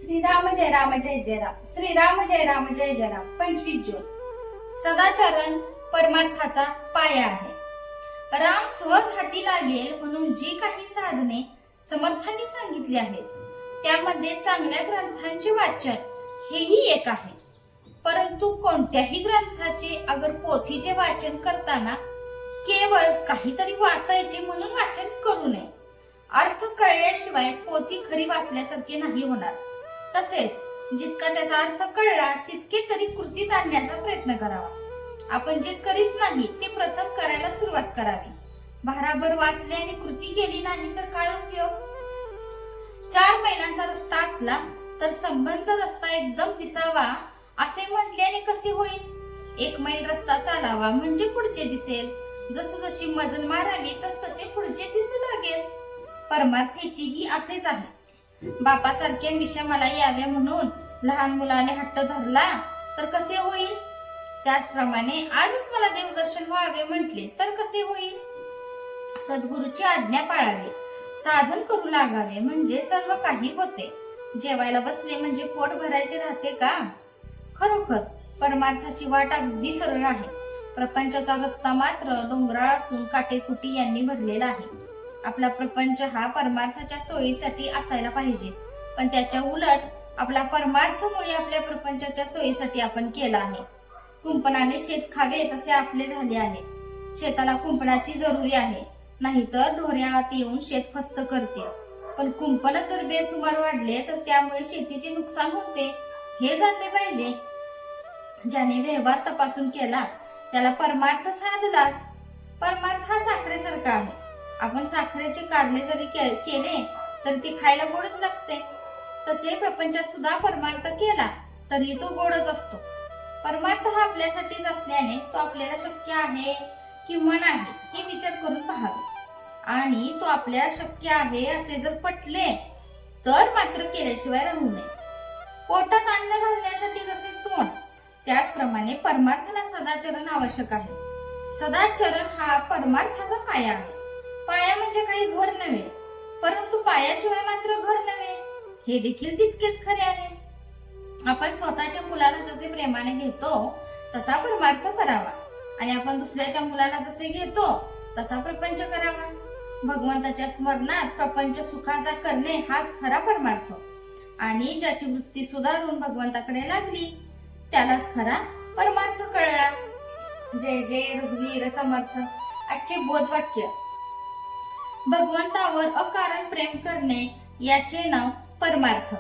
श्रीराम जय राम जय जय राम, श्रीराम जय राम जय जय राम. 25 जून. सदाचरण परमार्थाचा पाया आहे. राम सहज हाती लागेल म्हणून जी काही साधने समर्थांनी सांगितली आहेत त्यामध्ये चांगल्या ग्रंथांचे वाचन हेही एक आहे. परंतु कोणत्याही ग्रंथाचे अगर पोथीचे वाचन करताना केवळ काहीतरी वाचायचे म्हणून वाचन करू नये. अर्थ कळल्याशिवाय पोथी खरी वाचल्यासारखे नाही होणार. तसेच जितका त्याचा अर्थ कळला तितके तरी कृतीत आणण्याचा प्रयत्न करावा. आपण जे करीत नाही ते प्रथम करायला सुरुवात करावी. भाराभर वाचले आणि कृती केली नाही तर काय उपयोग? 4 मैलांचा रस्ता असला तर संबंध रस्ता एकदम दिसावा असे म्हटल्याने कसे होईल? 1 मैल रस्ता चालावा म्हणजे पुढचे दिसेल. जशी मजल मारावी तसे पुढचे दिसू लागेल. परमार्थीचीही असेच आहे. बापासारख्या मिशा मला याव्या म्हणून लहान मुलाने हट्ट धरला तर कसे होईल? त्याचप्रमाणे आजच मला देवदर्शन व्हावे म्हटले तर कसे होईल? सद्गुरूची आज्ञा पाळावी, साधन करू लागावे म्हणजे सर्व काही होते. जेवायला बसले म्हणजे पोट भरायचे राहते का? खरोखर परमार्थाची वाट अगदी सरळ आहे. प्रपंचाचा रस्ता मात्र डोंगराळ असून काटेकुटी यांनी भरलेला आहे. आपला प्रपंच हा परमार्थाच्या सोयीसाठी असायला पाहिजे, पण त्याच्या उलट आपला परमार्थ मुळे आपल्या प्रपंचाच्या सोयीसाठी आपण केला आहे. कुंपणाने शेत खावे तसे आपले झाले आहे. शेताला कुंपणाची जरुरी आहे, नाहीतर ढोऱ्या आत येऊन शेत फस्त करतील. पण कुंपण जर बेसुमार वाढले तर त्यामुळे शेतीचे नुकसान होते हे जाणले पाहिजे. ज्याने व्यवहार तपासून केला त्याला परमार्थ साधलाच. परमार्थ हा साखरेसारखा आहे. आपण साखरेचे कारले जरी केले तर ते खायला गोडच लागते. तसे प्रपंचात सुद्धा परमार्थ केला तरी तो गोडच असतो. परमार्थ हा आपल्यासाठीच असल्याने तो आपल्याला शक्य आहे किंवा नाही हे विचार करून पाहावे. आणि तो आपल्याला शक्य आहे असे जर पटले तर मात्र केल्याशिवाय राहू नये. पोटात अन्न घालण्यासाठी जसे तोंड त्याचप्रमाणे परमार्थाला सदाचरण आवश्यक आहे. सदाचरण हा परमार्थाचा पाया आहे. पाया म्हणजे काही घर नव्हे, परंतु पायाशिवाय मात्र घर नव्हे हे देखील तितकेच खरे आहे. आपण स्वतःच्या मुलाला जसे प्रेमाने घेतो तसा परमार्थ करावा आणि आपण दुसऱ्याच्या मुलाला जसे घेतो तसा प्रपंच करावा. भगवंताच्या स्मरणात प्रपंच सुखाचा करणे हाच खरा परमार्थ. आणि ज्याची वृत्ती सुधारून भगवंताकडे लागली त्यालाच खरा परमार्थ कळला. जय जय रघुवीर समर्थ. आजचे बोधवाक्य: भगवंतावर अकारण प्रेम करणे याचे नाव परमार्थ.